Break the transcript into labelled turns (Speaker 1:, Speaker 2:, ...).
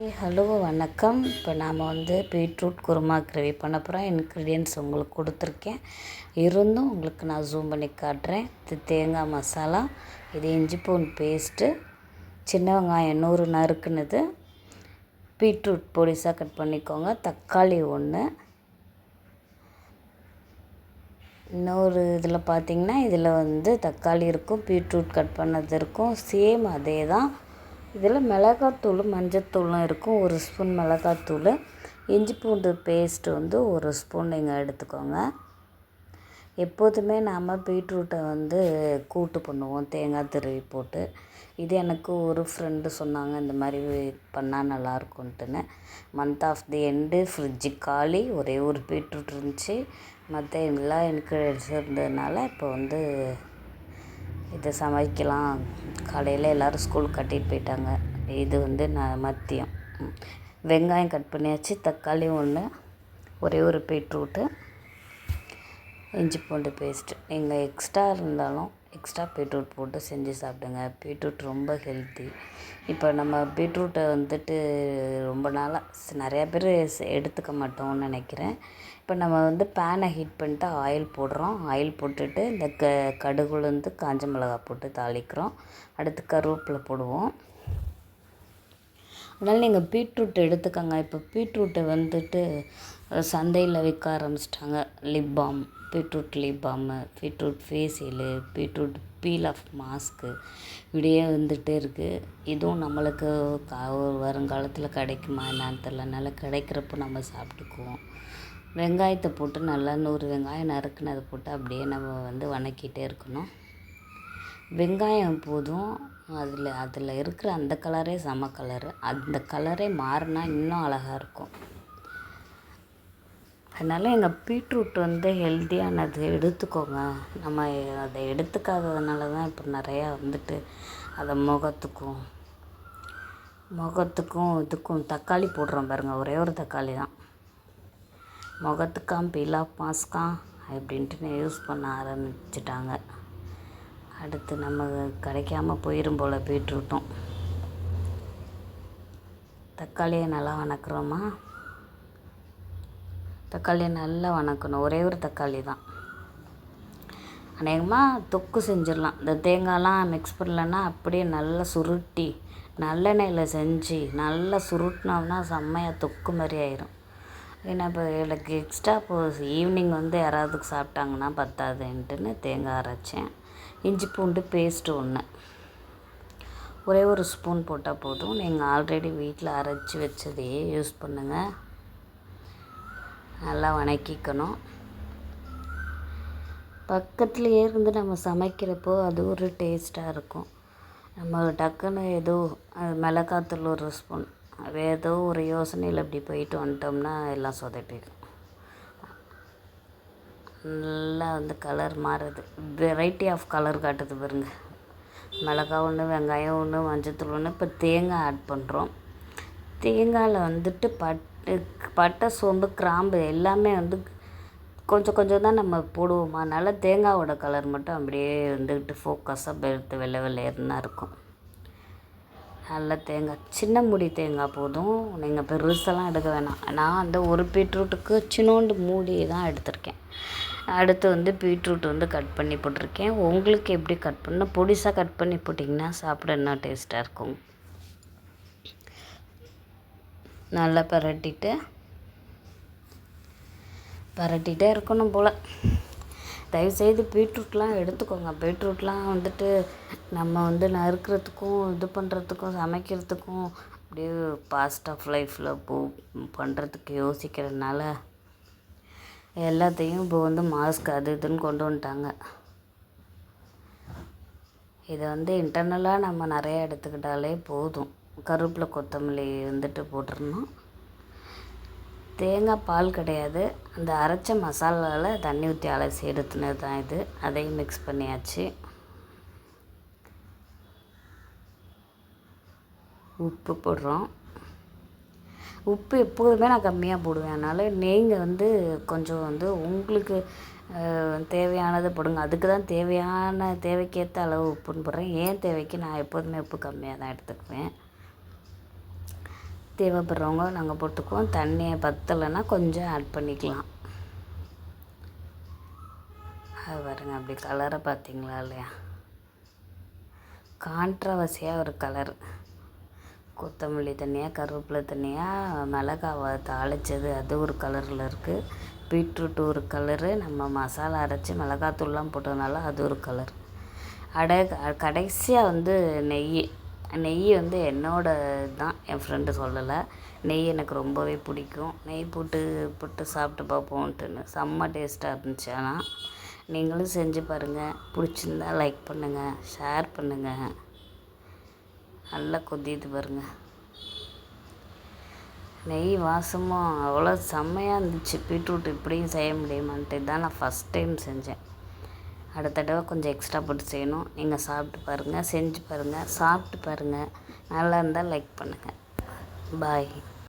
Speaker 1: Hello வணக்கம். இப்போ நாம் பீட்ரூட் குருமா கிரேவி பண்ண போகிறோம். இன்க்ரீடியன்ட்ஸ் உங்களுக்கு கொடுத்துருக்கேன், இருந்தும் உங்களுக்கு நான் ஜூம் பண்ணி காட்டுறேன். இது தேங்காய் மசாலா, இது இஞ்சி பூண்டு பேஸ்ட்டு, சின்ன வெங்காயம் 100 நறுக்குனது, பீட்ரூட் பொடிசாக கட் பண்ணிக்கோங்க, தக்காளி 1. இன்னொரு இதில் பார்த்திங்கன்னா இதில் தக்காளி இருக்கும், பீட்ரூட் கட் பண்ணது இருக்கும், சேம் அதே தான். இதில் மிளகாத்தூள் மஞ்சத்தூளும் இருக்கும், 1 ஸ்பூன் மிளகாத்தூள். இஞ்சி பூண்டு பேஸ்ட்டு 1 ஸ்பூன் நீங்கள் எடுத்துக்கோங்க. எப்போதுமே நாம் பீட்ரூட்டை கூட்டு பண்ணுவோம் தேங்காய் துருவி போட்டு. இது எனக்கு ஒரு ஃப்ரெண்டு சொன்னாங்க இந்த மாதிரி பண்ணால் நல்லாயிருக்குன்ட்டுன்னு. Month of the end fridge காலி, ஒரே ஒரு பீட்ரூட் இருந்துச்சு, மற்ற எல்லா இன்க்ரீடியன்ஸும் இருந்ததுனால இப்போ இதை சமைக்கலாம். காலையில் எல்லோரும் ஸ்கூலுக்கு கட்டிட்டு போயிட்டாங்க. இது மதியம். வெங்காயம் கட் பண்ணியாச்சு, தக்காளி 1, ஒரே ஒரு பீட்ரூட்டு, இஞ்சி பூண்டு பேஸ்ட்டு. நீங்கள் எக்ஸ்ட்ரா இருந்தாலும் எக்ஸ்ட்ரா பீட்ரூட் போட்டு செஞ்சு சாப்பிடுங்க. பீட்ரூட் ரொம்ப ஹெல்த்தி. இப்போ நம்ம பீட்ரூட்டை ரொம்ப நாளாக நிறையா பேர் எடுத்துக்க மாட்டோம்னு நினைக்கிறேன். இப்போ நம்ம பேனை ஹீட் பண்ணிட்டு ஆயில் போடுறோம். ஆயில் போட்டுட்டு இந்த கடுகு உளுந்து காஞ்ச மிளகாய் போட்டு தாளிக்கிறோம். அடுத்து கருவேப்பிலை போடுவோம். அதனால் நீங்கள் பீட்ரூட் எடுத்துக்கோங்க. இப்போ பீட்ரூட்டை சந்தையில் விற்க ஆரம்பிச்சிட்டாங்க. Lip balm, beetroot lip balm, beetroot facial, beetroot peel off mask, இப்படியே வந்துகிட்டே இருக்குது. இதுவும் நம்மளுக்கு வருங்காலத்தில் கிடைக்குமா என்னான்னு தெரியல. நல்லா கிடைக்கிறப்போ நம்ம சாப்பிட்டுக்குவோம். வெங்காயத்தை போட்டு நல்லா 100 வெங்காயம் நறுக்குனதை போட்டு அப்படியே நம்ம வதக்கிட்டே இருக்கணும். வெங்காயம் போதும். அதில் இருக்கிற அந்த கலரே செம கலரு. அந்த கலரே மாறினா இன்னும் அழகாக இருக்கும். அதனால் எங்கள் பீட்ரூட் ஹெல்த்தியானது, எடுத்துக்கோங்க. நம்ம அதை எடுத்துக்காததுனால தான் இப்போ நிறையா அதை முகத்துக்கும் இதுக்கும் தக்காளி போடுறோம் பாருங்கள். ஒரே ஒரு தக்காளி தான். முகத்துக்காம் பீல் ஆஃப் மாஸ்காம் அப்படின்ட்டு யூஸ் பண்ண ஆரம்பிச்சிட்டாங்க. அடுத்து நம்ம கிடைக்காம போயிடும் போல் பீட்ரூட்டும். தக்காளியை நல்லா வதக்குறோமா? தக்காளியை நல்லா வதக்கணும். ஒரே ஒரு தக்காளி தான். அநேகமாக தொக்கு செஞ்சிடலாம். இந்த தேங்காயெலாம் மிக்ஸ் பண்ணலன்னா அப்படியே நல்லா சுருட்டி நல்லெண்ணெயில் செஞ்சு நல்லா சுருட்டினோம்னா செம்மையாக தொக்கு மாதிரி ஆயிரும். ஏன்னா இப்போ எனக்கு எக்ஸ்ட்ரா ஈவினிங் யாராவது சாப்பிட்டாங்கன்னா பத்தாதுன்ட்டுன்னு தேங்காய் அரைச்சேன். இஞ்சி பூண்டு பேஸ்ட்டு 1, ஒரே ஒரு ஸ்பூன் போட்டால் போதும். நீங்கள் ஆல்ரெடி வீட்டில் அரைச்சி வச்சதையே யூஸ் பண்ணுங்கள். நல்லா வதக்கிக்கணும். பக்கத்துலேயே இருந்து நம்ம சமைக்கிறப்போ அது ஒரு டேஸ்ட்டாக இருக்கும். நம்ம டக்குன்னு மிளகாத்தூள் 1 ஸ்பூன், ஏதோ ஒரு யோசனையில் இப்படி போயிட்டு வந்துட்டோம்னா எல்லாம் சொதப்பிடும். நல்லா கலர் மாறுது, வெரைட்டி ஆஃப் கலர் காட்டுது பாருங்க. மிளகாய் 1, வெங்காயம் 1, மஞ்சத்தூள் 1. இப்போ தேங்காய் ஆட் பண்ணுறோம். தேங்காயில் பட்டை, சோம்பு, கிராம்பு எல்லாமே கொஞ்சம் கொஞ்சம் தான் நம்ம போடுவோமா. அதனால் தேங்காயோட கலர் மட்டும் அப்படியே ஃபோக்கஸாக வெள்ளை வெள்ளையர்னா இருக்கும். நல்ல தேங்காய், சின்ன மூடி தேங்காய் போதும். நீங்கள் பெருசெல்லாம் எடுக்க வேணாம். நான் ஒரு பீட்ரூட்டுக்கு சின்னோண்டு மூடி தான் எடுத்திருக்கேன். அடுத்து பீட்ரூட் கட் பண்ணி போட்டிருக்கேன். உங்களுக்கு எப்படி கட் பண்ணணும்? பொடிசாக கட் பண்ணி போட்டிங்கன்னா சாப்பிட இன்னும் டேஸ்ட்டாக இருக்கும். நல்லா பரட்டிகிட்டே இருக்கணும் போல். தயவுசெய்து பீட்ரூட்லாம் எடுத்துக்கோங்க. பீட்ரூட்லாம் நம்ம நறுக்கிறதுக்கும் இது பண்ணுறதுக்கும் சமைக்கிறதுக்கும் அப்படியே பாஸ்ட் ஆஃப் லைஃப்பில் பண்ணுறதுக்கு யோசிக்கிறதுனால எல்லாத்தையும் இப்போ மாஸ்க் அது இதுன்னு கொண்டு வந்துட்டாங்க. இதை இன்டர்னலாக நம்ம நிறையா எடுத்துக்கிட்டாலே போதும். கருவேப்பிலை கொத்தமல்லி போட்டுடணும். தேங்காய் பால் கிடையாது, அந்த அரைச்ச மசாலாவில் தண்ணி ஊற்றி அலசி எடுத்துனது தான் இது. அதையும் மிக்ஸ் பண்ணியாச்சு. உப்பு போடுறோம். உப்பு எப்போதுமே நான் கம்மியாக போடுவேன். அதனால் நீங்கள் கொஞ்சம் உங்களுக்கு தேவையானதை போடுங்க. அதுக்கு தான் தேவைக்கேற்ற அளவு உப்புன்னு போடுறேன். ஏன் தேவைக்கு நான் எப்போதுமே உப்பு கம்மியாக தான் எடுத்துக்குவேன். தேவைப்படுறவங்க நாங்கள் போட்டுக்குவோம். தண்ணியை பத்தலைன்னா கொஞ்சம் ஆட் பண்ணிக்கலாம். அது பாருங்க, அப்படி கலரை பார்த்தீங்களா இல்லையா? கான்ட்ரவர்சியாக ஒரு கலர். கொத்தமல்லி தனியாக, கருவேப்பிலை தனியாக, மிளகாவை தாளித்தது அது ஒரு கலரில் இருக்குது. பீட்ரூட் ஒரு கலரு, நம்ம மசாலா அரைச்சி மிளகாத்தூள்லாம் போட்டதுனால அது ஒரு கலர். கடைசியாக வந்து நெய் வந்து என்னோட தான், என் ஃப்ரெண்டு சொல்லலை. நெய் எனக்கு ரொம்பவே பிடிக்கும். நெய் போட்டு சாப்பிட்டு பார்ப்போன்ட்டுன்னு செம்ம டேஸ்ட்டாக இருந்துச்சு. ஆனால் நீங்களும் செஞ்சு பாருங்கள். பிடிச்சிருந்தா லைக் பண்ணுங்கள், ஷேர் பண்ணுங்கள். நல்லா கொதியுது பாருங்கள். நெய் வாசமும் அவ்வளோ செம்மையாக இருந்துச்சு. பீட்ரூட் இப்படியும் செய்ய முடியுமான்ட்டு தான் நான் ஃபஸ்ட் டைம் செஞ்சேன். அடுத்த தடவை கொஞ்சம் எக்ஸ்ட்ரா போட்டு செய்யணும். நீங்கள் சாப்பிட்டு பாருங்கள், செஞ்சு பாருங்கள், சாப்பிட்டு பாருங்கள். நல்லா இருந்தால் லைக் பண்ணுங்கள். பாய்.